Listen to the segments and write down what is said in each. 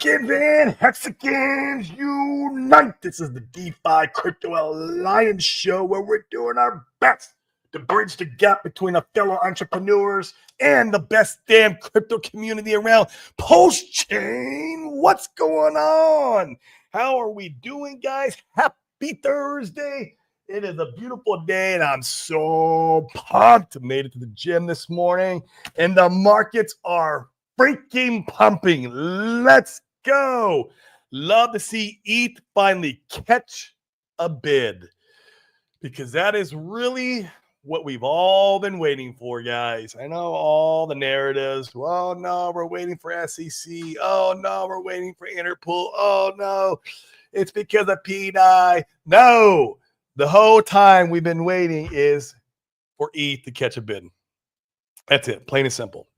Americans and Hexicans unite! This is the DeFi Crypto Alliance show where we're doing our best to bridge the gap between our fellow entrepreneurs and the best damn crypto community around. Post-chain, what's going on? How are we doing, guys? Happy Thursday. It is a beautiful day, and I'm so pumped. I made it to the gym this morning, and the markets are freaking pumping. Let's go. Love to see ETH finally catch a bid, because that is really what we've all been waiting for, guys. I know all the narratives. Well, no, we're waiting for SEC. Oh, no, we're waiting for Interpol. Oh, no, it's because of PDI. No, the whole time we've been waiting is for ETH to catch a bid. That's it, plain and simple.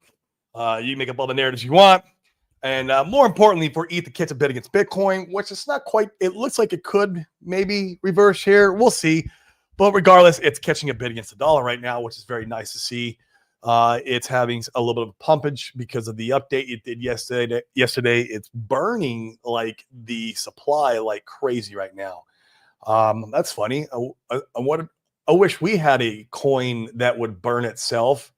You make up all the narratives you want. And more importantly, for ETH to catch a bid against Bitcoin, which is not quite, it looks like it could maybe reverse here. We'll see. But regardless, it's catching a bid against the dollar right now, which is very nice to see. It's having a little bit of pumpage because of the update it did yesterday. It's burning like the supply like crazy right now. That's funny. I wish we had a coin that would burn itself,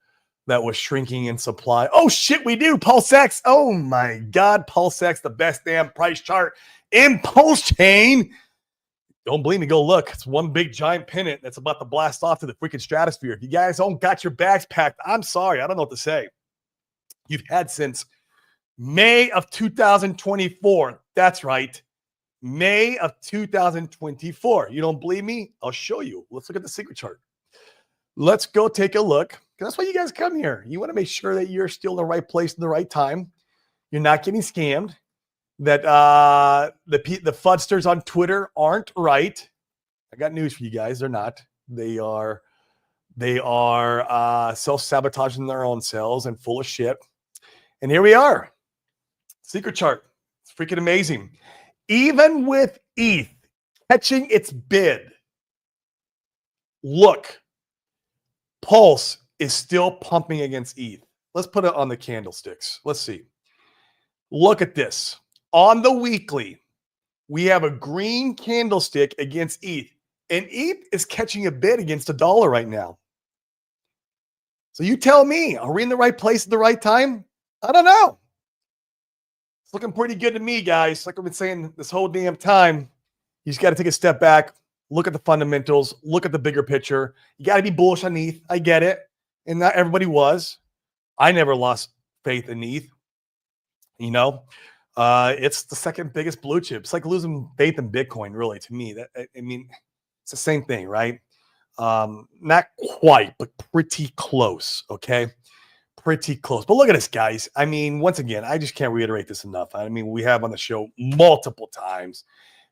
that was shrinking in supply. Oh, shit, we do. PulseX. Oh, my God. PulseX, the best damn price chart in Pulse-Chain. Don't believe me, go look. It's one big giant pennant that's about to blast off to the freaking stratosphere. If you guys don't got your bags packed, I'm sorry. I don't know what to say. You've had since May of 2024. That's right. May of 2024. You don't believe me? I'll show you. Let's look at the secret chart. Let's go take a look. Because that's why you guys come here. You want to make sure that you're still in the right place in the right time. You're not getting scammed. That the fudsters on Twitter aren't right. I got news for you guys. They're not. They are self-sabotaging their own selves and full of shit. And here we are. Secret chart. It's freaking amazing. Even with ETH catching its bid, look, Pulse is still pumping against ETH. Let's put it on the candlesticks. Let's see. Look at this. On the weekly, we have a green candlestick against ETH, and ETH is catching a bid against the dollar right now. So you tell me, are we in the right place at the right time? I don't know. It's looking pretty good to me, guys. Like I've been saying this whole damn time, you just got to take a step back, look at the fundamentals, look at the bigger picture. You got to be bullish on ETH. I get it. And not everybody was. I never lost faith in ETH. You know, it's the second biggest blue chip. It's like losing faith in Bitcoin, really, to me. I mean, it's the same thing, right? Not quite, but pretty close, okay? Pretty close. But look at this, guys. I mean, once again, I just can't reiterate this enough. I mean, we have on the show multiple times.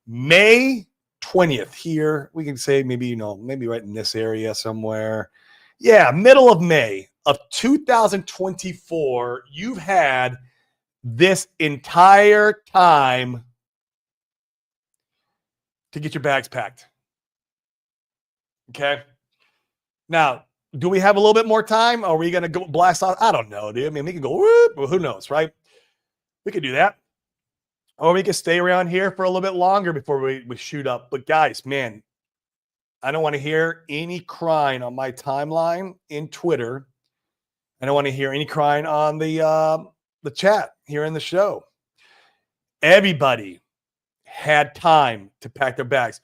May 20th here. We can say maybe, maybe right in this area somewhere. Yeah, middle of May of 2024, you've had this entire time to get your bags packed. Okay. Now, do we have a little bit more time? Are we going to go blast off? I don't know, dude. I mean, we can go, whoop, well, who knows, right? We could do that. Or we could stay around here for a little bit longer before we shoot up. But guys, man, I don't want to hear any crying on my timeline in Twitter. I don't want to hear any crying on the chat here in the show. Everybody had time to pack their bags.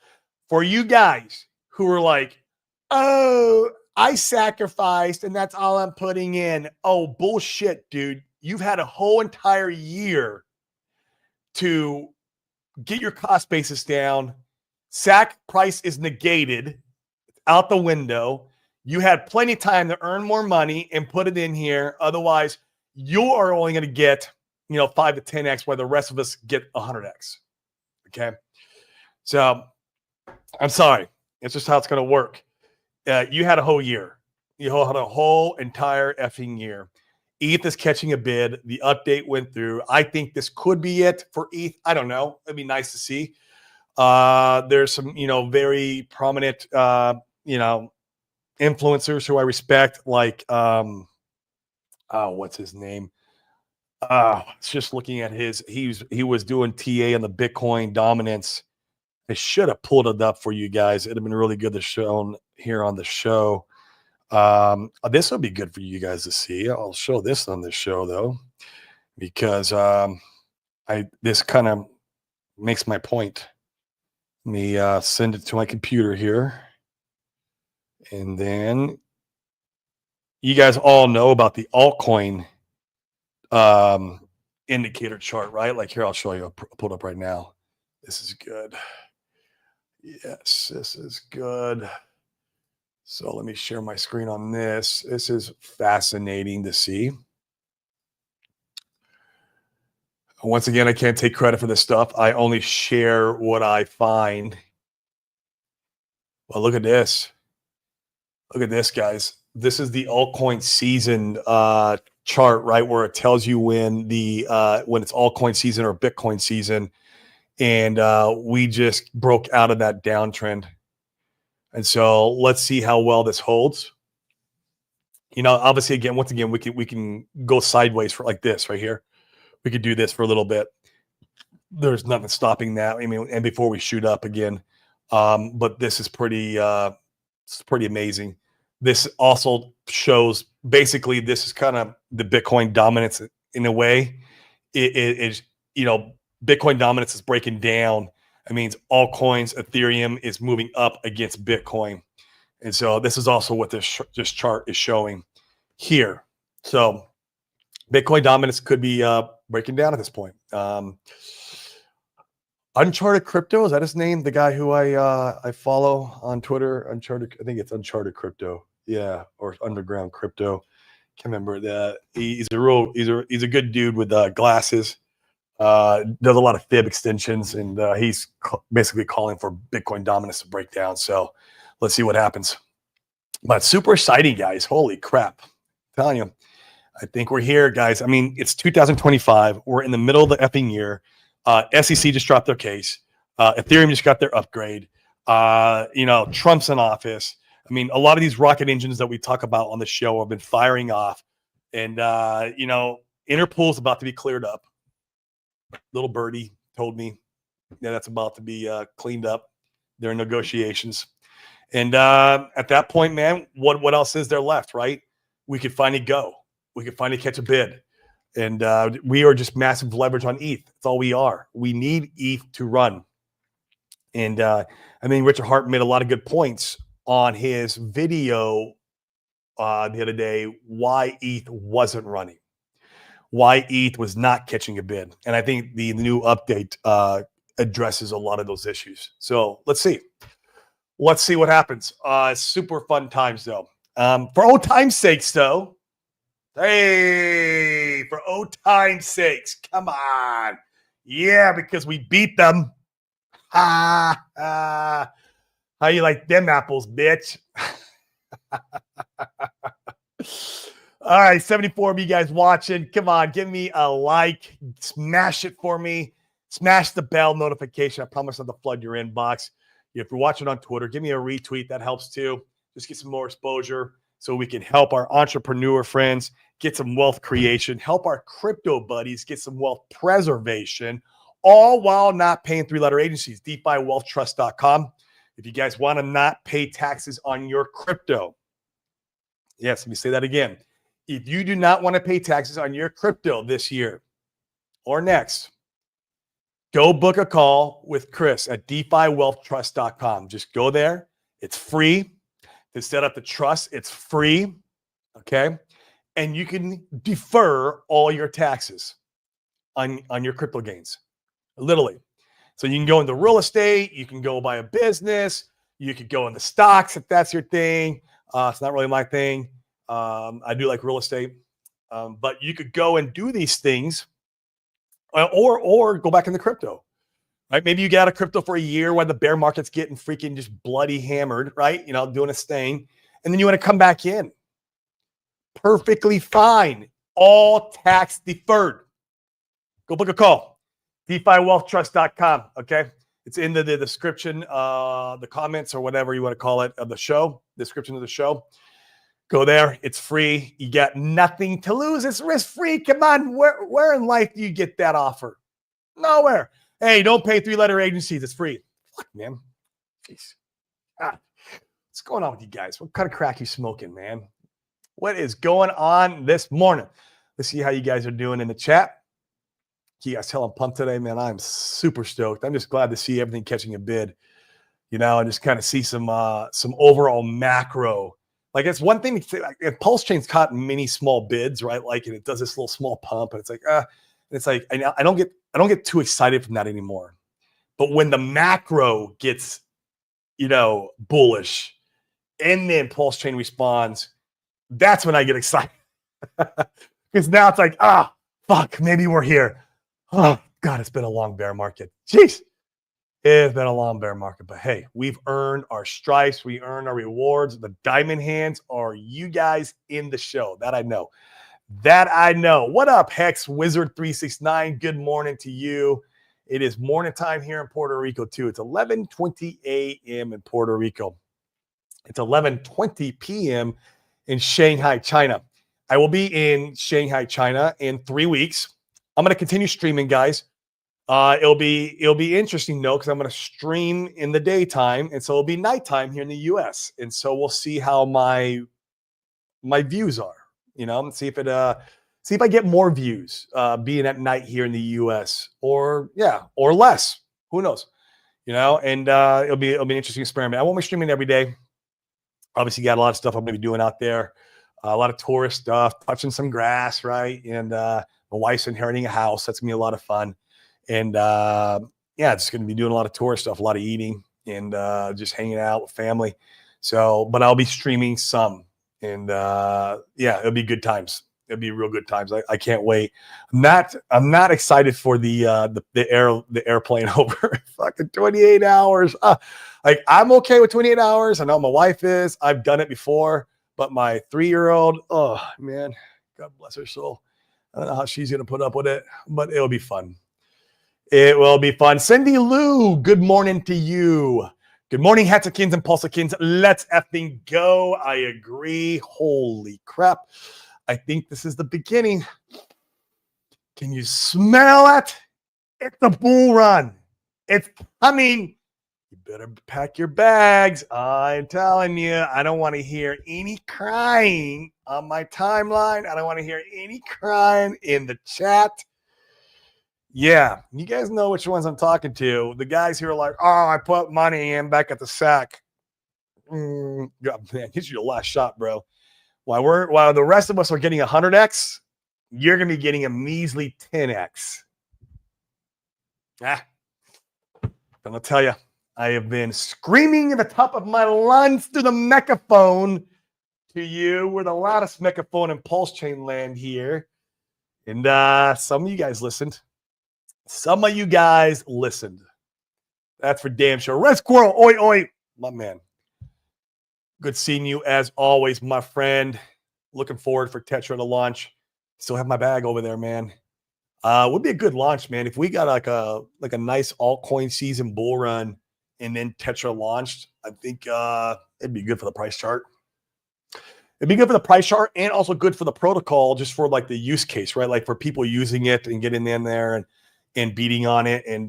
For you guys who were like, oh, I sacrificed and that's all I'm putting in. Oh, bullshit, dude. You've had a whole entire year to get your cost basis down. SAC price is negated. It's out the window. You had plenty of time to earn more money and put it in here. Otherwise, you are only going to get 5 to 10x, while the rest of us get 100x. Okay. So I'm sorry. It's just how it's going to work. You had a whole year. You had a whole entire effing year. ETH is catching a bid. The update went through. I think this could be it for ETH. I don't know. It'd be nice to see. There's some, very prominent, influencers who I respect, like, what's his name? It's just looking at he was doing TA on the Bitcoin dominance. I should have pulled it up for you guys. It'd have been really good to show here on the show. This will be good for you guys to see. I'll show this on the show though, because this kind of makes my point. Let me send it to my computer here, and then you guys all know about the altcoin indicator chart, right? Like here, I'll show you. I'll pull it up right now. This is good. Yes, this is good. So let me share my screen on this. This is fascinating to see. Once again, I can't take credit for this stuff. I only share what I find. Well, look at this. Look at this, guys. This is the altcoin season chart, right? Where it tells you when it's altcoin season or Bitcoin season. And we just broke out of that downtrend. And so let's see how well this holds. You know, obviously, once again, we can go sideways for like this right here. We could do this for a little bit. There's nothing stopping that. I mean, and before we shoot up again, but this is pretty amazing. This also shows basically this is kind of the Bitcoin dominance in a way. It is, you know, Bitcoin dominance is breaking down. It means altcoins, Ethereum is moving up against Bitcoin. And so this is also what this chart is showing here. So Bitcoin dominance could be breaking down at this point. Uncharted Crypto, is that his name? The guy who I follow on Twitter, Uncharted, I think it's Uncharted Crypto. Yeah, or Underground Crypto. Can't remember that. He's a good dude with glasses. Does a lot of fib extensions, and he's basically calling for Bitcoin dominance to break down. So let's see what happens. But super exciting, guys. Holy crap. I'm telling you, I think we're here, guys. I mean, it's 2025. We're in the middle of the effing year. SEC just dropped their case. Ethereum just got their upgrade. You know, Trump's in office. I mean, a lot of these rocket engines that we talk about on the show have been firing off. And, you know, Interpol's about to be cleared up. Little birdie told me that's about to be cleaned up. They're in negotiations. And at that point, man, what else is there left, right? We could finally go. We could finally catch a bid. And we are just massive leverage on ETH. That's all we are. We need ETH to run. And I mean, Richard Hart made a lot of good points on his video the other day, why ETH wasn't running, why ETH was not catching a bid. And I think the new update addresses a lot of those issues. So let's see. Let's see what happens. Super fun times, though. For old time's sakes, though. Hey, for old time's sakes, come on. Yeah, because we beat them. How you like them apples, bitch? All right, 74 of you guys watching. Come on, give me a like. Smash it for me. Smash the bell notification. I promise not to flood your inbox. If you're watching on Twitter, give me a retweet. That helps too. Just get some more exposure so we can help our entrepreneur friends get some wealth creation, help our crypto buddies get some wealth preservation, all while not paying three-letter agencies. DeFiWealthTrust.com. If you guys want to not pay taxes on your crypto. Yes, let me say that again. If you do not want to pay taxes on your crypto this year or next, go book a call with Chris at DeFiWealthTrust.com. Just go there. It's free. To set up the trust, it's free. Okay. And you can defer all your taxes on your crypto gains. Literally. So you can go into real estate, you can go buy a business, you could go into stocks if that's your thing. It's not really my thing. I do like real estate. But you could go and do these things or go back into crypto. Right? Maybe you got a crypto for a year while the bear market's getting freaking just bloody hammered, right? You know, doing its thing. And then you want to come back in. Perfectly fine. All tax deferred. Go book a call. DeFiWealthTrust.com. Okay. It's in the description, the comments or whatever you want to call it of the show, description of the show. Go there. It's free. You got nothing to lose. It's risk-free. Come on. Where in life do you get that offer? Nowhere. Hey, don't pay 3-letter agencies. It's free. Fuck, man. Jeez. What's going on with you guys? What kind of crack you smoking, man? What is going on this morning? Let's see how you guys are doing in the chat. You guys tell I'm pumped today, man. I'm super stoked. I'm just glad to see everything catching a bid, and just kind of see some overall macro. Like, it's one thing to say, like, if Pulse Chain's caught many small bids, right? Like, and it does this little small pump, and it's like, I don't get too excited from that anymore. But when the macro gets, bullish, and then Pulse Chain responds, that's when I get excited. Because now it's like, fuck, maybe we're here. Oh, God, it's been a long bear market. Jeez. It's been a long bear market, but hey, we've earned our stripes. We earned our rewards. The diamond hands are you guys in the show. That I know. What up, Hex Wizard 369? Good morning to you. It is morning time here in Puerto Rico, too. It's 11:20 a.m. in Puerto Rico. It's 11:20 p.m. in Shanghai, China. I will be in Shanghai, China in 3 weeks. I'm going to continue streaming, guys. It'll be interesting, though, because I'm going to stream in the daytime, and so it'll be nighttime here in the U.S. And so we'll see how my views are, and see if I get more views being at night here in the U.S. or less. Who knows, And it'll be an interesting experiment. I won't be streaming every day. Obviously, got a lot of stuff I'm going to be doing out there. A lot of tourist stuff, touching some grass, right? And my wife's inheriting a house. That's going to be a lot of fun. And it's going to be doing a lot of tourist stuff, a lot of eating, and just hanging out with family. So, but I'll be streaming some, and it'll be good times. It'll be real good times. I can't wait. I'm not excited for the airplane over fucking 28 hours. Like, I'm okay with 28 hours. I know my wife is. I've done it before, but my 3-year-old, oh man, God bless her soul. I don't know how she's going to put up with it, but it'll be fun. It will be fun. Cindy Lou, good morning to you. Good morning, Hatsakins and Pulsakins. Let's effing go. I agree. Holy crap. I think this is the beginning. Can you smell it? It's the bull run. It's coming. You better pack your bags. I'm telling you, I don't want to hear any crying on my timeline. I don't want to hear any crying in the chat. Yeah, you guys know which ones I'm talking to. The guys who are like, I put money in back at the sack. God, man, this is your last shot, bro. While the rest of us are getting 100x, you're going to be getting a measly 10x. I'm going to tell you, I have been screaming at the top of my lungs through the megaphone to you. We're the loudest megaphone in Pulse Chain land here. And some of you guys listened. That's for damn sure. Red Squirrel, oi, oi, my man. Good seeing you as always, my friend. Looking forward for Tetra to launch. Still have my bag over there, man. Would be a good launch, man. If we got like a nice altcoin season bull run and then Tetra launched, I think it'd be good for the price chart. It'd be good for the price chart and also good for the protocol, just for like the use case, right? Like for people using it and getting in there and beating on it and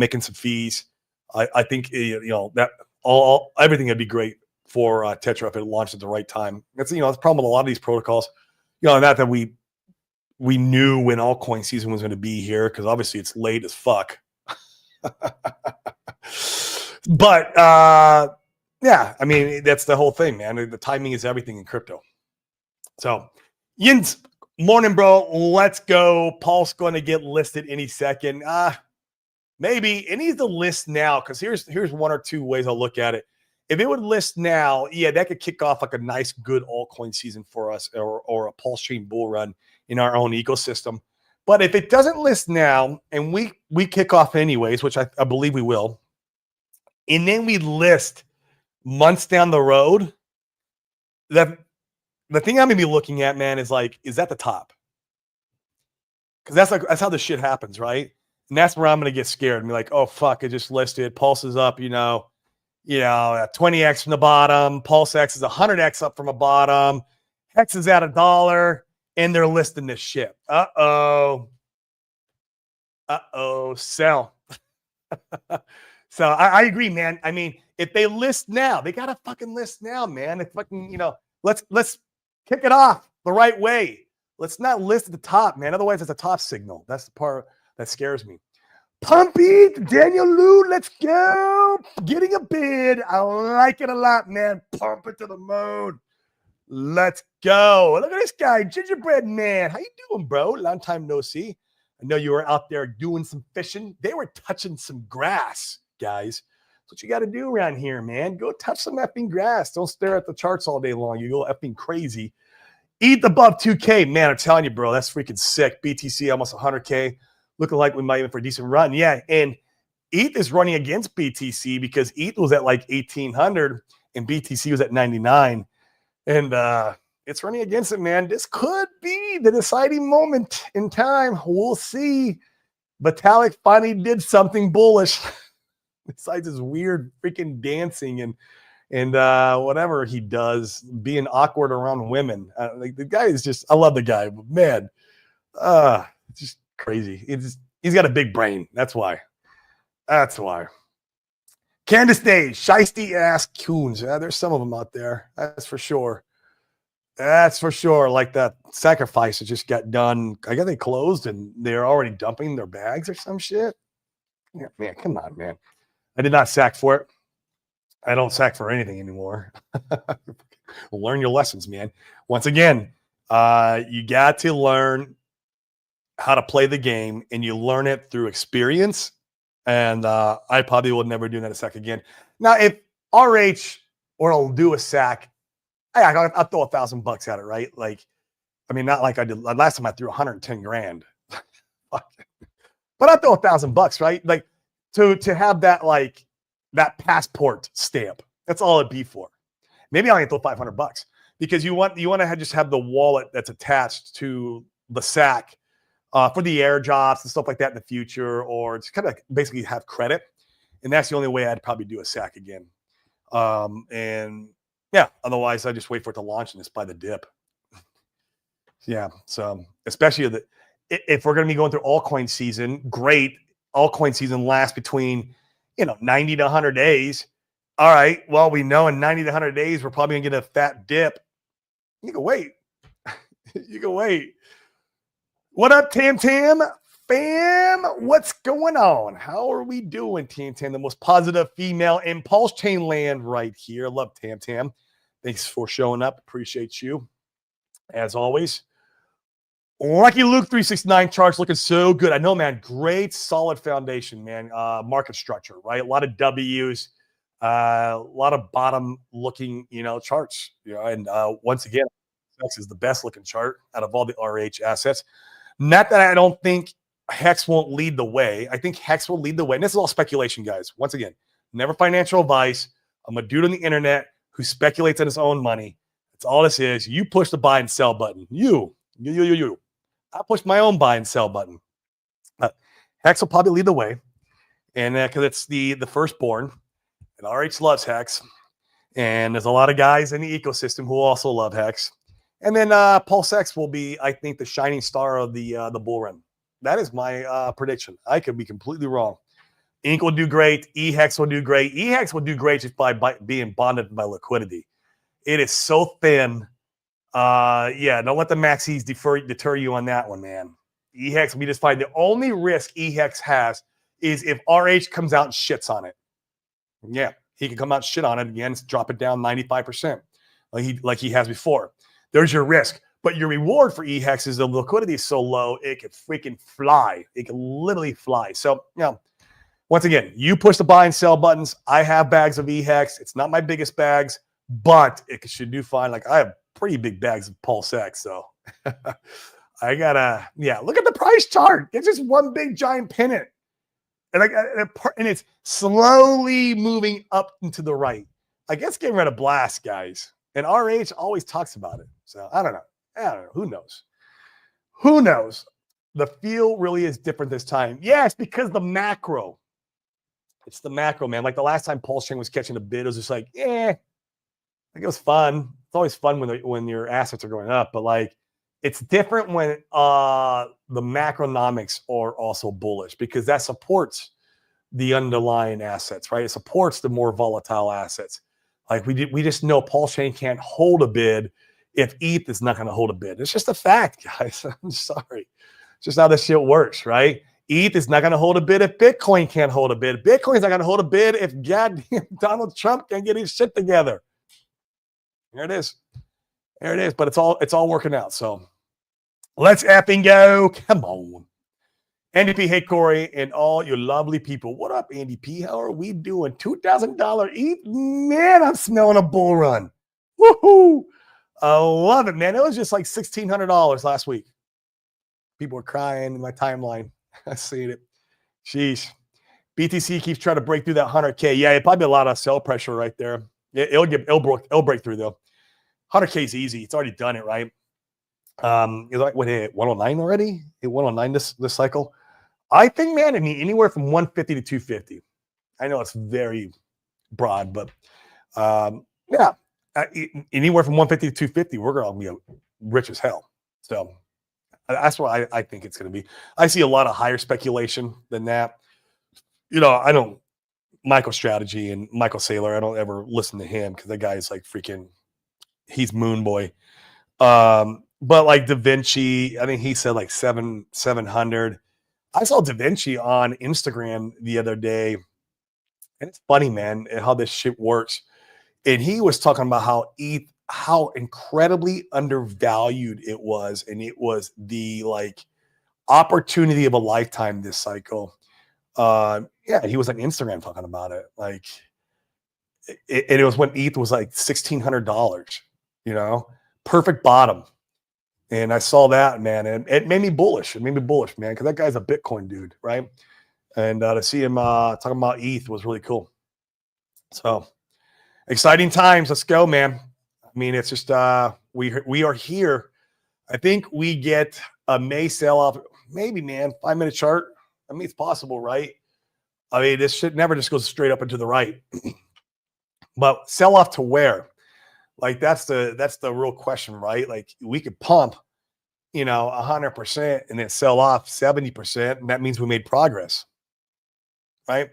making some fees. I think that everything would be great for Tetra if it launched at the right time. That's the problem with a lot of these protocols. Not that we knew when altcoin season was going to be here, because obviously it's late as fuck. But I mean, that's the whole thing, man. The timing is everything in crypto. So, Yins, morning, bro. Let's go. Paul's going to get listed any second. Maybe it needs to list now, because here's one or two ways I'll look at it. If it would list now, that could kick off like a nice, good altcoin season for us, or a Pulse Chain bull run in our own ecosystem. But if it doesn't list now, and we kick off anyways, which I believe we will, and then we list months down the road, the thing I'm gonna be looking at, man, is that the top? Because that's how this shit happens, right? And that's where I'm gonna get scared and be like, oh fuck, it just listed, Pulse is up, 20x from the bottom. Pulse X is 100x up from a bottom. Hex is at $1, and they're listing this shit. Uh-oh. Sell. So I agree, man. I mean, if they list now, they got to fucking list now, man. It's fucking, let's kick it off the right way. Let's not list at the top, man. Otherwise, it's a top signal. That's the part that scares me. Pumpy, Daniel Lou, let's go. Getting a bid. I like it a lot, man. Pump it to the moon. Let's go. Look at this guy, Gingerbread Man. How you doing, bro? Long time no see. I know you were out there doing some fishing. They were touching some grass, guys. That's what you got to do around here, man. Go touch some effing grass. Don't stare at the charts all day long. You go effing crazy. ETH above 2K. Man, I'm telling you, bro, that's freaking sick. BTC almost 100K. Looking like we might even for a decent run. Yeah, and ETH is running against BTC because ETH was at like 1,800 and BTC was at 99. And it's running against it, man. This could be the deciding moment in time. We'll see. Vitalik finally did something bullish besides his weird freaking dancing and whatever he does, being awkward around women. Like the guy is just, I love the guy, but man, just crazy. He's got a big brain. That's why. Candace Day, shiesty ass coons. There's some of them out there. That's for sure. Like that sacrifice that just got done. I guess they closed and they're already dumping their bags or some shit. Yeah, man, come on, man. I did not sack for it. I don't sack for anything anymore. Learn your lessons, man. Once again, you got to learn how to play the game, and you learn it through experience. And I probably will never do that a sack again. Now, if RH or I'll do a sack, I'll throw $1,000 at it, right? Like, I mean, not like I did last time. I threw 110 grand, but I throw $1,000, right? Like to have that like that passport stamp. That's all it'd be for. Maybe I'll throw $500 because you want to just have the wallet that's attached to the sack for the airdrops and stuff like that in the future, or to kind of basically have credit. And that's the only way I'd probably do a sack again. And yeah, otherwise I just wait for it to launch and just buy the dip. Yeah. So especially if we're going to be going through altcoin season, great. Altcoin season lasts between, 90 to 100 days. All right. Well, we know in 90 to 100 days, we're probably going to get a fat dip. You can wait. What up, Tam Tam? Fam, what's going on? How are we doing, Tam Tam? The most positive female in Pulse Chain land right here. Love Tam Tam. Thanks for showing up. Appreciate you, as always. Lucky Luke 369 charts looking so good. I know, man. Great, solid foundation, man. Market structure, right? A lot of W's, a lot of bottom-looking, charts. And once again, this is the best-looking chart out of all the RH assets. Not that I don't think Hex won't lead the way. I think Hex will lead the way. And this is all speculation, guys. Once again, never financial advice. I'm a dude on the internet who speculates on his own money. That's all this is. You push the buy and sell button. You. I push my own buy and sell button. Hex will probably lead the way. And because it's the firstborn. And RH loves Hex. And there's a lot of guys in the ecosystem who also love Hex. And then Pulse X will be, I think, the shining star of the bull run. That is my prediction. I could be completely wrong. Inc will do great. EHEX will do great. EHEX will do great just by being bonded by liquidity. It is so thin. Don't let the maxis deter you on that one, man. EHEX will be just fine. The only risk EHEX has is if RH comes out and shits on it. Yeah, he can come out and shit on it again, drop it down 95%, like he has before. There's your risk. But your reward for EHEX is the liquidity is so low, it could freaking fly. It can literally fly. So, once again, you push the buy and sell buttons. I have bags of EHEX. It's not my biggest bags, but it should do fine. Like, I have pretty big bags of Pulse X. So, I got to, look at the price chart. It's just one big giant pennant. And it's slowly moving up and to the right. I guess getting rid of blast, guys. And RH always talks about it. So I don't know. Who knows? The feel really is different this time. Yeah, it's because the macro. It's the macro, man. Like the last time Pulse Chain was catching a bid, it was just like, like it was fun. It's always fun when your assets are going up, but like it's different when the macronomics are also bullish because that supports the underlying assets, right? It supports the more volatile assets. Like we just know Pulse Chain can't hold a bid if ETH is not going to hold a bid. It's just a fact, guys. I'm sorry. It's just how this shit works, right? ETH is not going to hold a bid if Bitcoin can't hold a bid. Bitcoin's not going to hold a bid if goddamn Donald Trump can't get his shit together. There it is. There it is. But it's all working out. So let's effing go. Come on. Andy P, hey Corey, and all your lovely people. What up, Andy P? How are we doing? $2,000 ETH? Man, I'm smelling a bull run. Woohoo! I love it, man. It was just like $1,600 last week. People were crying in my timeline. I seen it. Sheesh. BTC keeps trying to break through that 100K. Yeah, it'd probably be a lot of sell pressure right there. It'll break through though. 100K is easy. It's already done it, right? It's like what hit 109 already? Hit 109 this cycle. I think, man, I mean anywhere from 150 to 250. I know it's very broad, but yeah, anywhere from 150 to 250, we're gonna be rich as hell. So that's what I think it's gonna be. I see a lot of higher speculation than that. You know, I don't MicroStrategy and Michael Saylor. I don't ever listen to him because that guy is like freaking. He's Moon Boy. But like Da Vinci, I think he said like 700. I saw Da Vinci on Instagram the other day, and it's funny, man, how this shit works. And he was talking about how incredibly undervalued it was, and it was the like opportunity of a lifetime this cycle. Yeah, he was on Instagram talking about it. Like, it was when ETH was like $1,600. You know, perfect bottom. And I saw that, man, and it made me bullish. It made me bullish, man, because that guy's a Bitcoin dude, right? And to see him talking about ETH was really cool. So exciting times. Let's go, man. I mean, it's just we are here. I think we get a May sell off. Maybe, man, 5-minute chart. I mean, it's possible, right? I mean, this shit never just goes straight up and to the right. But sell off to where? Like that's the real question, right? Like we could pump, 100% and then sell off 70%, and that means we made progress, right?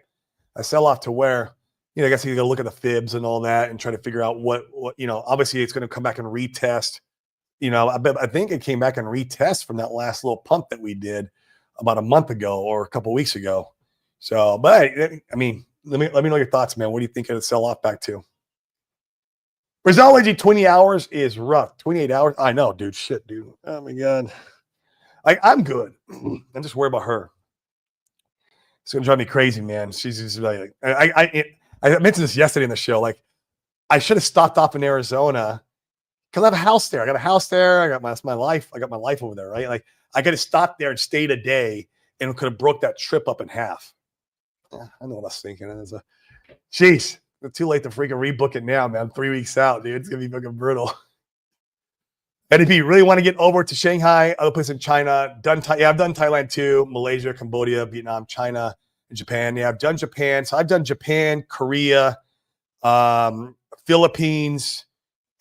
I sell off to where, I guess you got to look at the fibs and all that and try to figure out what obviously it's going to come back and retest. I think it came back and retest from that last little pump that we did about a month ago or a couple of weeks ago. So, but I mean, let me know your thoughts, man. What do you think of the sell off back to? Brazology 20 hours is rough. 28 hours. I know, dude. Shit, dude. Oh my God. I'm good. I'm just worried about her. It's gonna drive me crazy, man. She's just like I mentioned this yesterday in the show. Like, I should have stopped off in Arizona because I have a house there. I got a house there. That's my life. I got my life over there, right? Like, I could have stopped there and stayed a day and could have broke that trip up in half. Yeah, I know what I was thinking. Jeez. It's too late to freaking rebook it now, man. 3 weeks out, dude. It's gonna be fucking brutal. And if you really want to get over to Shanghai, other places in China, I've done Thailand too, Malaysia, Cambodia, Vietnam, China, and Japan. Yeah, I've done Japan. So I've done Japan, Korea, Philippines,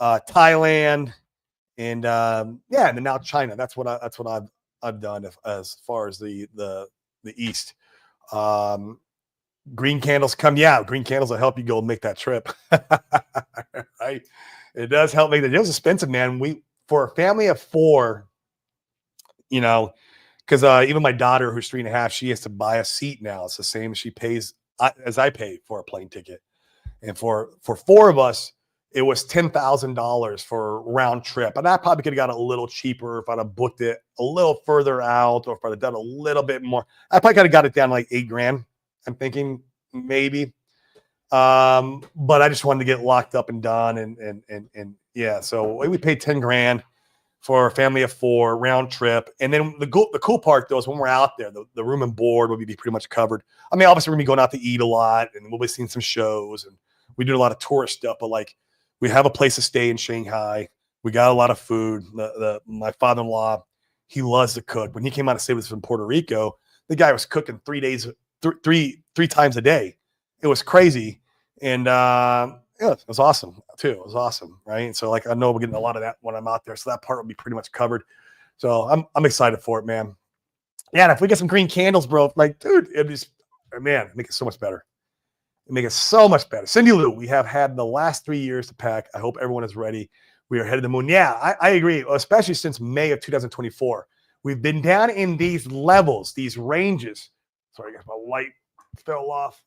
Thailand, and and then now China. That's what I've done as far as the East. Green candles come. Yeah, green candles will help you go make that trip. Right? It does help make it. It was expensive, man. For a family of 4, because even my daughter, who's 3.5, she has to buy a seat now. It's the same she pays as I pay for a plane ticket. And for 4 of us, it was $10,000 for a round trip. And I probably could have got it a little cheaper if I'd have booked it a little further out, or if I'd have done a little bit more. I probably could have got it down to like $8,000. I'm thinking maybe, but I just wanted to get locked up and done, and yeah. So we paid $10,000 for a family of 4 round trip, and then the cool part though is when we're out there, the room and board will be pretty much covered. I mean, obviously we're gonna be going out to eat a lot, and we'll be seeing some shows, and we do a lot of tourist stuff. But like, we have a place to stay in Shanghai. We got a lot of food. My father-in-law, he loves to cook. When he came out to stay with us in Puerto Rico, the guy was cooking 3 days. Three times a day. it was crazy. And yeah, it was awesome too. It was awesome, right? And so like I know we're getting a lot of that when I'm out there. So that part will be pretty much covered. So I'm excited for it, man. Yeah, and if we get some green candles, bro, like, dude, it is, man, make it so much better. Make it so much better. Cindy Lou, we have had the last 3 years to pack. I hope everyone is ready. We are headed to the moon. Yeah, I agree, especially since May of 2024. We've been down in these levels, these ranges. Sorry, I guess my light fell off.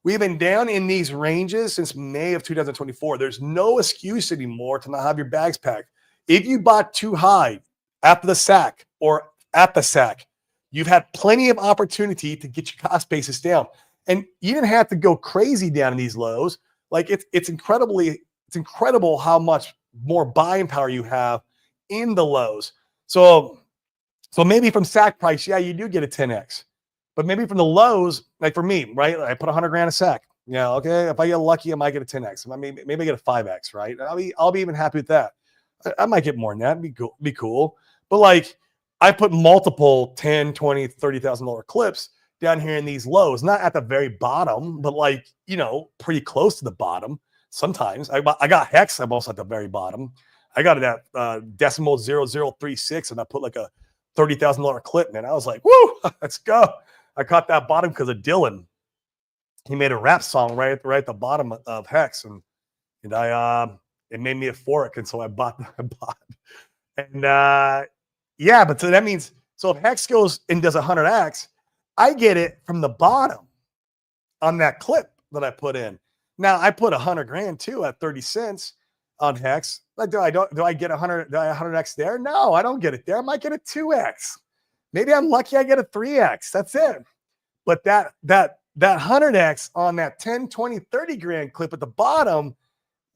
We've been down in these ranges since May of 2024. There's no excuse anymore to not have your bags packed. If you bought too high after the sack or at the sack, you've had plenty of opportunity to get your cost basis down. And you didn't have to go crazy down in these lows. Like it's incredible how much more buying power you have in the lows. So maybe from sack price, yeah, you do get a 10x. But maybe from the lows, like for me, right? I put 100 grand a sack. Yeah, okay. If I get lucky, I might get a 10x. Maybe I get a 5x, right? I'll be even happy with that. I might get more than that. Be cool. But like I put multiple 10, 20, $30,000 clips down here in these lows, not at the very bottom, but like, pretty close to the bottom. Sometimes I got hex. I'm also at the very bottom. I got it at decimal 0036 and I put like a $30,000 clip, man. I was like, woo, let's go. I caught that bottom because of Dylan. He made a rap song right at the bottom of hex. And it made me euphoric. And so I bought. And yeah, but so that means, so if hex goes and does 100x, I get it from the bottom on that clip that I put in. Now I put 100 grand too at 30 cents on hex. Like, do I get 100x there? No, I don't get it there. I might get a 2x. Maybe I'm lucky I get a 3x. That's it. But that 100x on that 10, 20, 30 grand clip at the bottom,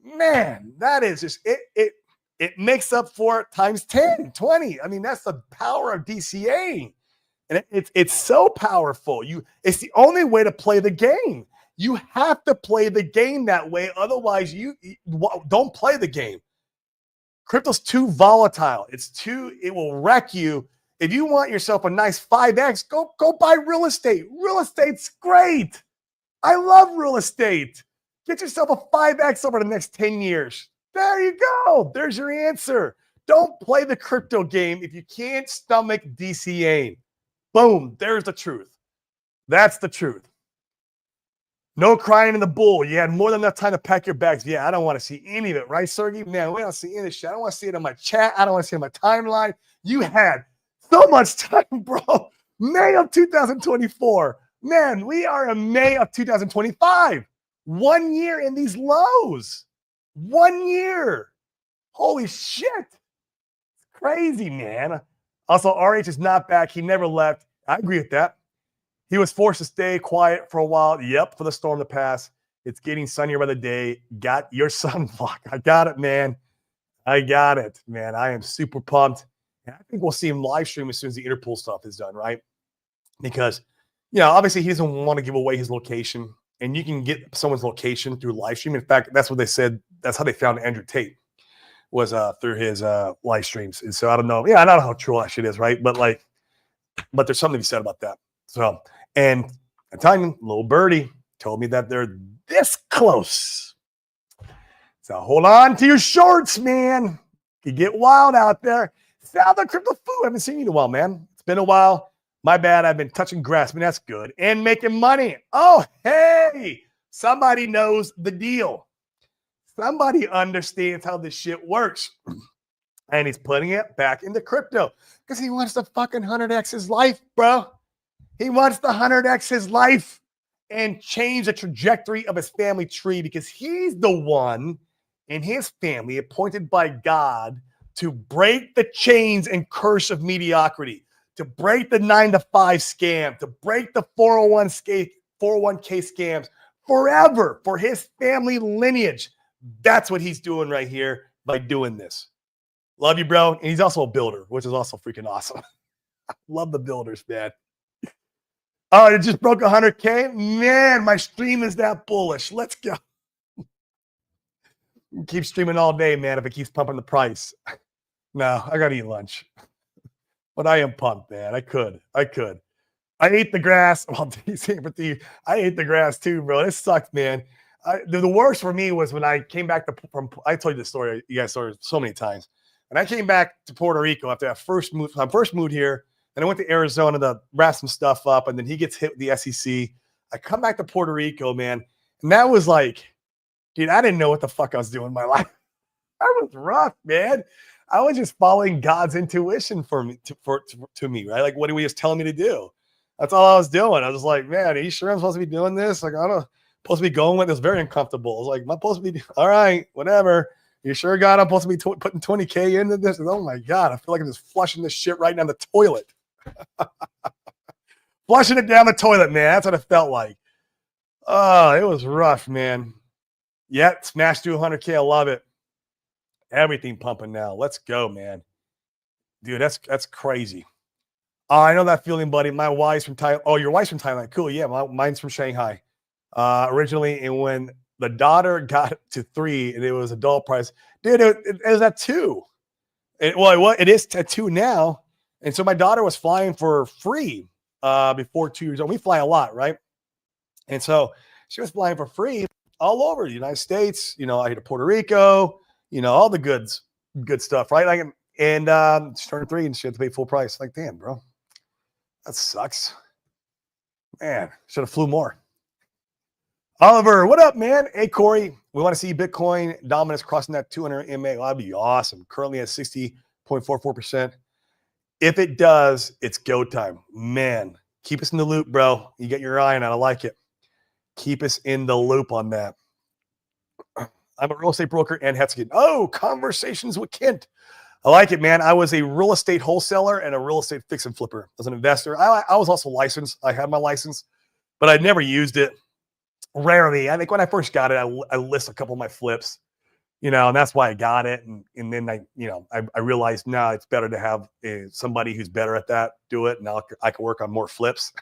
man, that is just it makes up for it times 10, 20. I mean, that's the power of DCA. And it's so powerful. It's the only way to play the game. You have to play the game that way. Otherwise, you don't play the game. Crypto's too volatile. It will wreck you. If you want yourself a nice 5x, go buy real estate. Real estate's great. I love real estate. Get yourself a 5x over the next 10 years. There you go. There's your answer. Don't play the crypto game if you can't stomach DCA. Boom. There's the truth. That's the truth. No crying in the bull. You had more than enough time to pack your bags. Yeah, I don't want to see any of it, right, Sergey? Man, we don't see any of this shit. I don't want to see it in my chat. I don't want to see it in my timeline. You had so much time, bro. May of 2024. Man, we are in May of 2025. 1 year in these lows. 1 year. Holy shit. It's crazy, man. Also, RH is not back. He never left. I agree with that. He was forced to stay quiet for a while. Yep, for the storm to pass. It's getting sunnier by the day. Got your sunblock. I got it, man. I got it, man. I am super pumped. And I think we'll see him live stream as soon as the Interpool stuff is done, right? Because, obviously he doesn't want to give away his location. And you can get someone's location through live stream. In fact, that's what they said. That's how they found Andrew Tate, was through his live streams. And so I don't know. Yeah, I don't know how true that shit is, right? But there's something to be said about that. So, and I'm telling you, little birdie told me that they're this close. So hold on to your shorts, man. You get wild out there. Sal the Crypto Foo. I haven't seen you in a while, man. It's been a while. My bad. I've been touching grass, but that's good. And making money. Oh, hey, somebody knows the deal. Somebody understands how this shit works. And he's putting it back into crypto because he wants to fucking 100x his life, bro. He wants to 100x his life and change the trajectory of his family tree because he's the one in his family appointed by God to break the chains and curse of mediocrity, to break the 9-to-5 scam, to break the 401k scams forever for his family lineage. That's what he's doing right here by doing this. Love you, bro. And he's also a builder, which is also freaking awesome. Love the builders, man. Oh, it just broke 100K? Man, my stream is that bullish. Let's go. Keep streaming all day, man, if it keeps pumping the price. No, I got to eat lunch. But I am pumped, man. I could. I ate the grass. Well, sympathy. I ate the grass too, bro. It sucked, man. The worst for me was when I came back from. I told you this story. You guys saw it so many times. When I came back to Puerto Rico after I first moved here, and I went to Arizona to wrap some stuff up, and then he gets hit with the SEC. I come back to Puerto Rico, man, and that was like, dude, I didn't know what the fuck I was doing in my life. That was rough, man. I was just following God's intuition for me to me, right? Like what he was telling me to do. That's all I was doing. I was like, man, are you sure I'm supposed to be doing this? Like, I don't supposed to be going with this. Very uncomfortable. I was like, am I supposed to be all right? Whatever. You sure, God, I'm supposed to be putting 20K into this? And, oh my God, I feel like I'm just flushing this shit right down the toilet. Flushing it down the toilet, man. That's what it felt like. Oh, it was rough, man. Yet smashed to 100K. I love it. Everything pumping now. Let's go, man. Dude, that's crazy. I know that feeling, buddy. My wife's from Thailand. Oh, your wife's from Thailand. Cool. Yeah, mine's from Shanghai. Originally, and when the daughter got to 3 and it was adult price, dude, it was at 2. It is at 2 now. And so my daughter was flying for free before 2 years old. We fly a lot, right? And so she was flying for free all over the United States. You know, I hit to Puerto Rico, you know, all the good stuff, right? And she turned 3 and she had to pay full price. Like, damn, bro, that sucks. Man, should have flew more. Oliver, what up, man? Hey, Corey, we want to see Bitcoin dominance crossing that 200 MA. Well, that'd be awesome. Currently at 60.44%. If it does, it's go time. Man, keep us in the loop, bro. You get your eye on it. I like it. Keep us in the loop on that. I'm a real estate broker and Hetzigan. Oh, conversations with Kent. I like it, man. I was a real estate wholesaler and a real estate fix and flipper. As an investor, I was also licensed. I had my license, but I never used it. Rarely. I think when I first got it, I list a couple of my flips, you know, and that's why I got it. And then I realized now it's better to have somebody who's better at that do it. Now I can work on more flips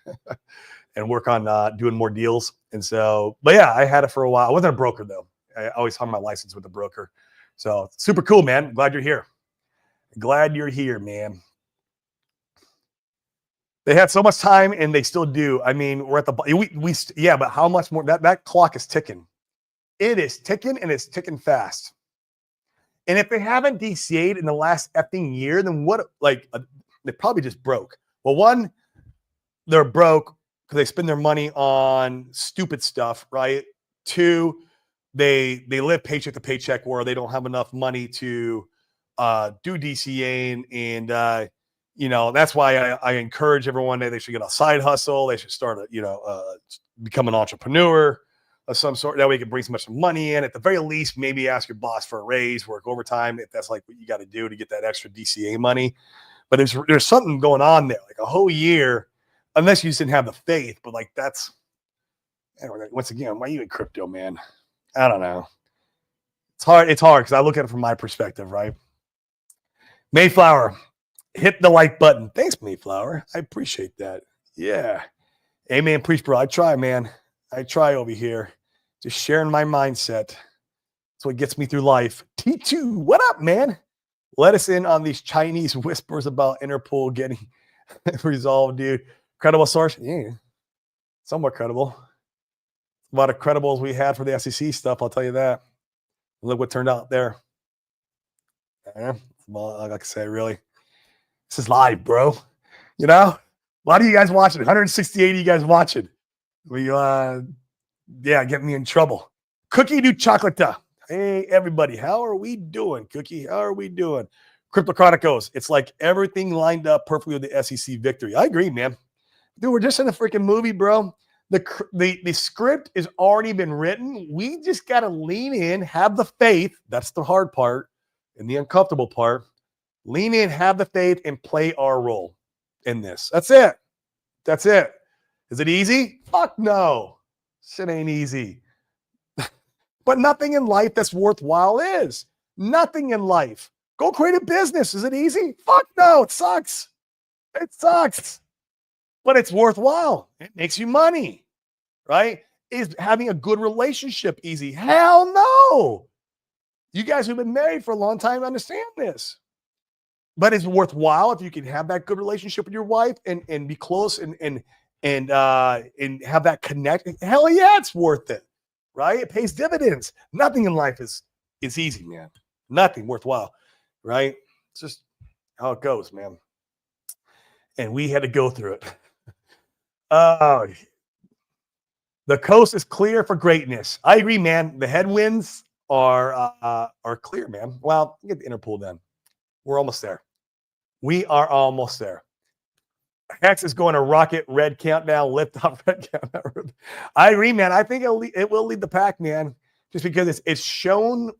and work on doing more deals. And so, but yeah, I had it for a while. I wasn't a broker though. I always hung my license with a broker. So super cool, man. Glad you're here. Glad you're here, man. They had so much time and they still do. I mean, we're at the, yeah, but how much more? That clock is ticking. It is ticking and it's ticking fast. And if they haven't DCA'd in the last effing year, then what, they probably just broke. Well, one, they're broke because they spend their money on stupid stuff, right? 2, they live paycheck to paycheck where they don't have enough money to do DCA and you know, that's why I encourage everyone that they should get a side hustle. They should start become an entrepreneur of some sort. That way you can bring so much money in. At the very least, maybe ask your boss for a raise, work overtime if that's like what you got to do to get that extra DCA money. But there's something going on there, like a whole year, unless you just didn't have the faith. But like that's, anyway, once again, why are you in crypto, man? I don't know. It's hard because I look at it from my perspective, right? Mayflower. Hit the like button. Thanks, Mayflower. I appreciate that. Yeah. Amen. Preach, bro. I try, man. I try over here. Just sharing my mindset. That's what gets me through life. T2, what up, man? Let us in on these Chinese whispers about Interpol getting resolved, dude. Credible source? Yeah. Somewhat credible. A lot of credibles we had for the SEC stuff, I'll tell you that. Look what turned out there. Yeah. Well, like I say, really. This is live, bro. You know, a lot of you guys watching, 168 of you guys watching. Get me in trouble. Cookie do chocolate. Hey, everybody, how are we doing? Cookie, how are we doing? Crypto Chronicles. It's like everything lined up perfectly with the SEC victory. I agree, man. Dude, we're just in a freaking movie, bro. The script has already been written. We just got to lean in, have the faith. That's the hard part and the uncomfortable part. Lean in, have the faith, and play our role in this. That's it. That's it. Is it easy? Fuck no. Shit ain't easy. But nothing in life that's worthwhile is. Nothing in life. Go create a business. Is it easy? Fuck no. It sucks. It sucks. But it's worthwhile. It makes you money, right? Is having a good relationship easy? Hell no. You guys who've been married for a long time understand this. But it's worthwhile if you can have that good relationship with your wife and be close and and have that connect. Hell yeah, it's worth it, right? It pays dividends. Nothing in life is easy, man. Nothing worthwhile, right? It's just how it goes, man. And we had to go through it. Uh, the coast is clear for greatness. I agree, man. The headwinds are clear, man. Well, get the Interpol then. We're almost there. We are almost there. Hex is going to rocket red countdown, lift off red countdown. I agree, man. I think it will lead the pack, man, just because it's shown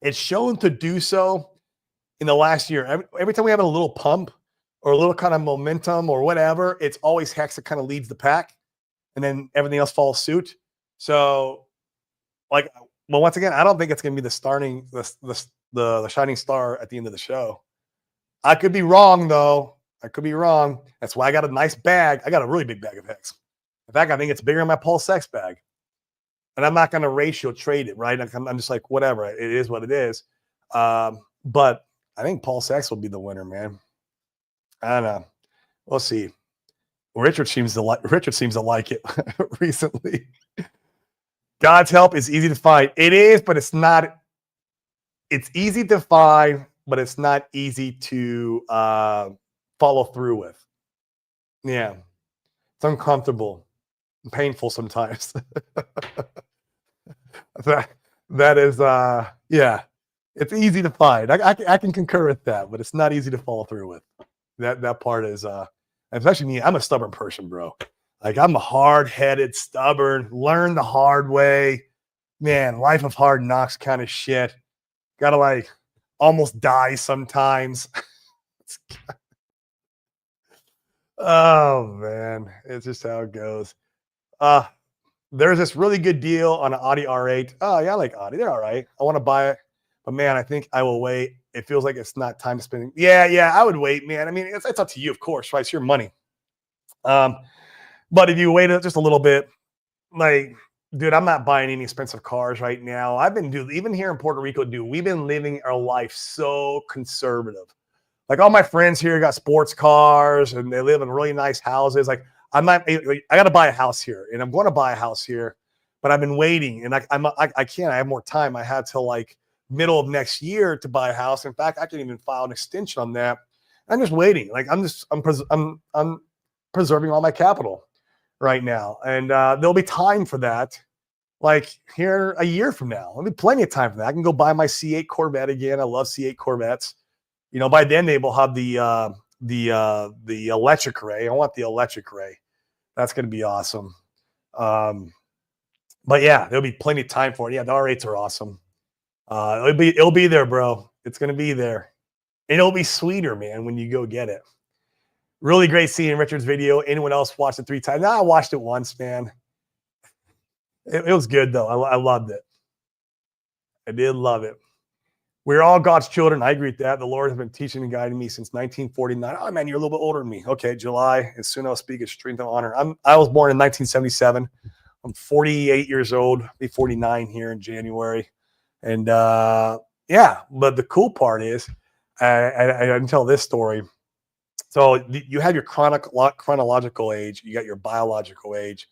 to do so in the last year. Every time we have a little pump or a little kind of momentum or whatever, it's always Hex that kind of leads the pack, and then everything else follows suit. So, like, well, once again, I don't think it's going to be the shining star at the end of the show. I could be wrong, though. I could be wrong. That's why I got a nice bag. I got a really big bag of Hex. In fact, I think it's bigger than my Pulse X bag. And I'm not going to ratio trade it, right? I'm just like, whatever. It is what it is. But I think Pulse X will be the winner, man. I don't know. We'll see. Richard seems to like it recently. God's help is easy to find. It is, but it's not. It's easy to find, but it's not easy to follow through with. Yeah. It's uncomfortable and painful sometimes. that is yeah. It's easy to find. I can concur with that, but it's not easy to follow through with. That part is especially me. I'm a stubborn person, bro. Like, I'm a hard-headed, stubborn, learn the hard way. Man, life of hard knocks kind of shit. Gotta like almost die sometimes. Oh man, it's just how it goes. There's this really good deal on an Audi R8. Oh yeah, I like Audi. They're all right. I want to buy it, but man, I think I will wait. It feels like it's not time to spend. Yeah, I would wait, man. I mean, it's up to you, of course, right? It's your money. But if you wait just a little bit, like, dude, I'm not buying any expensive cars right now. Even here in Puerto Rico, dude, we've been living our life so conservative. Like, all my friends here got sports cars and they live in really nice houses. Like, I got to buy a house here, and I'm going to buy a house here, but I've been waiting, and I can't. I have more time. I had till like middle of next year to buy a house. In fact, I can even file an extension on that. I'm just waiting. Like, I'm preserving all my capital right now, and there'll be time for that. Like, here a year from now, there'll be plenty of time for that. I can go buy my C8 Corvette again. I love C8 Corvettes. You know, by then they will have the electric ray. I want the electric ray. That's going to be awesome. But yeah, there'll be plenty of time for it. Yeah, the R8s are awesome. It'll be there, bro. It's going to be there. And it'll be sweeter, man, when you go get it. Really great seeing Richard's video. Anyone else watched it 3 times? No, I watched it once, man. It was good, though. I loved it. I did love it. We're all God's children. I agree with that. The Lord has been teaching and guiding me since 1949. Oh, man, you're a little bit older than me. Okay, July. As soon as I'll speak of strength and honor. I was born in 1977. I'm 48 years old. I'll be 49 here in January. And, yeah, but the cool part is, I can tell this story. So you have your chronological age. You got your biological age.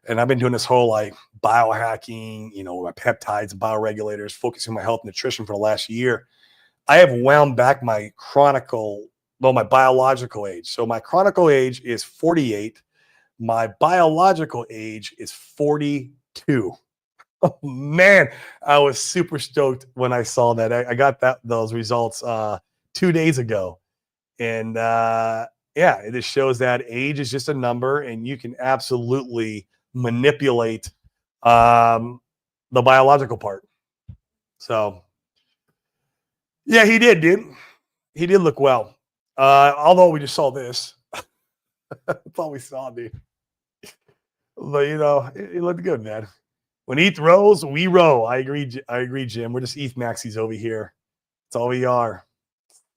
And I've been doing this whole like biohacking, you know, my peptides, bioregulators, focusing on my health and nutrition for the last year. I have wound back my biological age. So my chronicle age is 48. My biological age is 42. Oh man, I was super stoked when I saw that. I got those results 2 days ago. And yeah, it just shows that age is just a number, and you can absolutely manipulate the biological part. So yeah, he did, dude. He did look well. Although we just saw this. That's all we saw, dude. But you know, it looked good, man. When ETH rose, we row. I agree, Jim. We're just ETH maxis over here. That's all we are.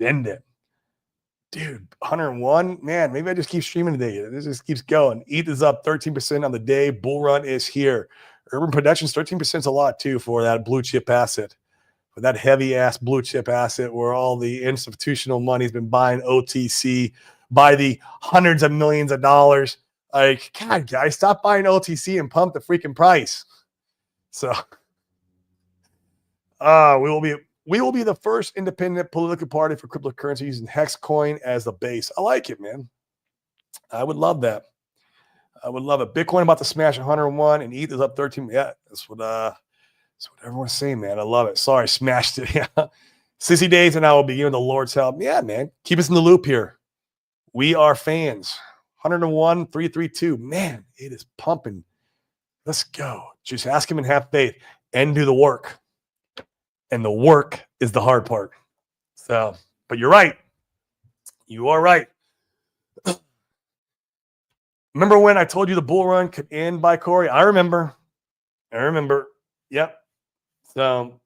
End it. Dude, 101, man, maybe I just keep streaming today. This just keeps going. ETH is up 13% on the day. Bull run is here. Urban Productions, 13% is a lot, too, for that blue chip asset. For that heavy-ass blue chip asset where all the institutional money has been buying OTC by the hundreds of millions of dollars. Like, God, guys, stop buying OTC and pump the freaking price. So, we will be the first independent political party for cryptocurrency using Hex coin as the base. I like it, man. I would love that. I would love it. Bitcoin about to smash 101 and ETH is up 13. Yeah, that's what everyone's saying, man. I love it. Sorry, smashed it. Yeah. 60 days and I will begin with the Lord's help. Yeah, man. Keep us in the loop here. We are fans. 101, 332. Man, it is pumping. Let's go. Just ask him and have faith and do the work. And the work is the hard part. So, but you're right. You are right. Remember when I told you the bull run could end by Corey? I remember. Yep. So,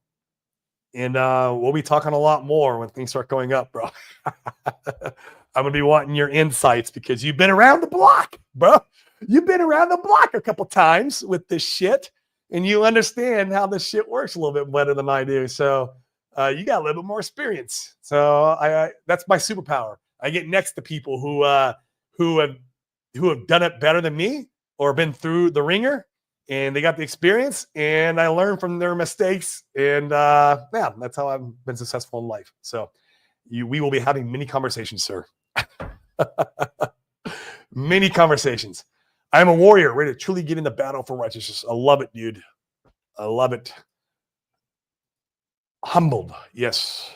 and we'll be talking a lot more when things start going up, bro. I'm going to be wanting your insights because you've been around the block, bro. You've been around the block a couple times with this shit, and you understand how this shit works a little bit better than I do. So you got a little bit more experience. So I that's my superpower. I get next to people who have done it better than me or been through the ringer, and they got the experience, and I learn from their mistakes. And yeah, that's how I've been successful in life. So we will be having many conversations, sir. Many conversations. I'm a warrior, ready to truly get in the battle for righteousness. I love it, dude. I love it. Humbled. Yes.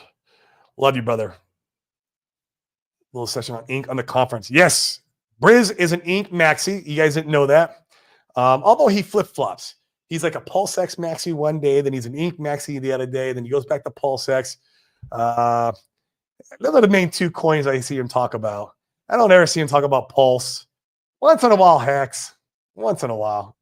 Love you, brother. Little session on ink on the conference. Yes. Briz is an ink maxi. You guys didn't know that. Although he flip-flops. He's like a PulseX maxi one day, then he's an ink maxi the other day, then he goes back to PulseX. Those are the main two coins I see him talk about. I don't ever see him talk about Pulse. Once in a while, Hex. Once in a while.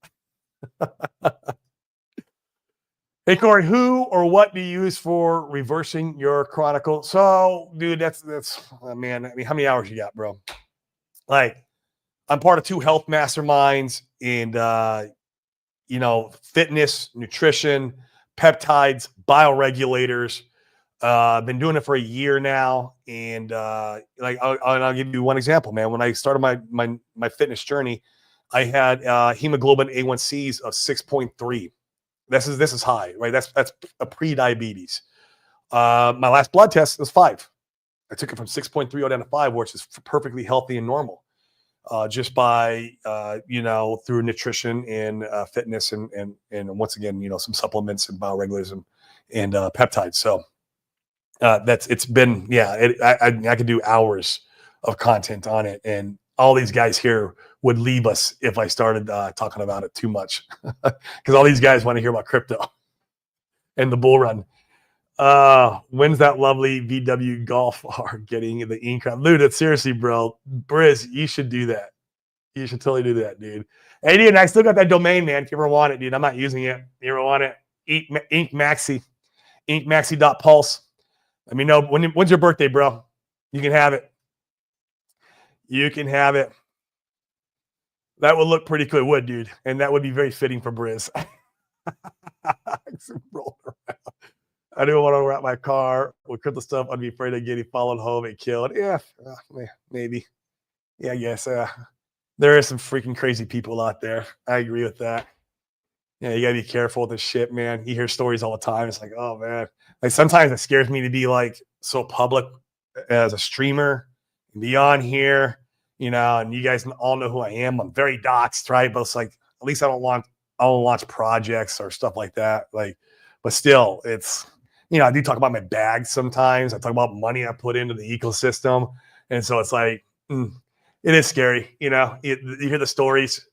Hey, Corey, who or what do you use for reversing your chronicle? So, dude, that's man. I mean, how many hours you got, bro? Like, I'm part of 2 health masterminds and fitness, nutrition, peptides, bioregulators. Been doing it for a year now, and I'll give you one example, man. When I started my fitness journey, I had hemoglobin A1Cs of 6.3. This is high, right? That's a pre-diabetes. My last blood test was 5. I took it from 6.30 down to 5, which is perfectly healthy and normal, just by through nutrition and fitness and once again some supplements and bioregulators and peptides. So. It's been, I could do hours of content on it, and all these guys here would leave us if I started talking about it too much, because all these guys want to hear about crypto and the bull run. When's that lovely VW Golf R getting the ink? Dude, seriously, bro, Briz, you should do that. You should totally do that, dude. Hey, dude, I still got that domain, man. If you ever want it, dude, I'm not using it. If you ever want it, Ink Maxi, inkmaxi.pulse. Let me know when's your birthday, bro. You can have it. You can have it. That would look pretty cool. It would, dude. And that would be very fitting for Briz. I don't want to wrap my car with crypto stuff. I'd be afraid of getting followed home and killed. Yeah, maybe. Yeah, I guess. There are some freaking crazy people out there. I agree with that. Yeah, you gotta be careful with this shit, man. You hear stories all the time. It's like, oh man. Like sometimes it scares me to be like so public as a streamer and be on here, and you guys all know who I am. I'm very doxed, right? But it's like at least I don't launch projects or stuff like that. Like, but still, it's I do talk about my bags sometimes. I talk about money I put into the ecosystem, and so it's like it is scary. You hear the stories,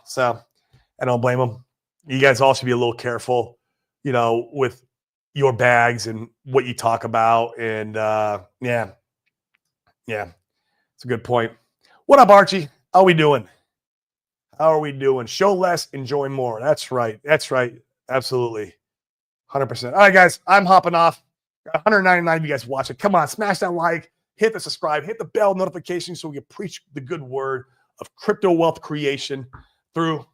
So I don't blame them. You guys all should be a little careful, with your bags and what you talk about. And yeah, it's a good point. What up, Archie? How are we doing? Show less, enjoy more. That's right. Absolutely. 100%. All right, guys, I'm hopping off. 199 of you guys watch it. Come on, smash that like, hit the subscribe, hit the bell notification so we can preach the good word of crypto wealth creation through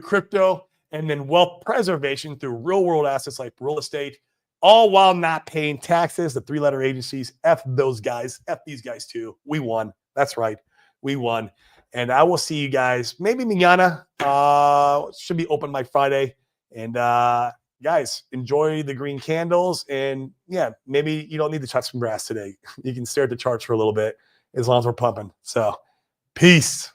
crypto, and then wealth preservation through real world assets like real estate, all while not paying taxes. The 3-letter agencies, F those guys, F these guys too. We won. That's right. We won. And I will see you guys maybe mañana. Should be open by Friday. And guys, enjoy the green candles. And yeah, maybe you don't need to touch some grass today. You can stare at the charts for a little bit as long as we're pumping. So peace.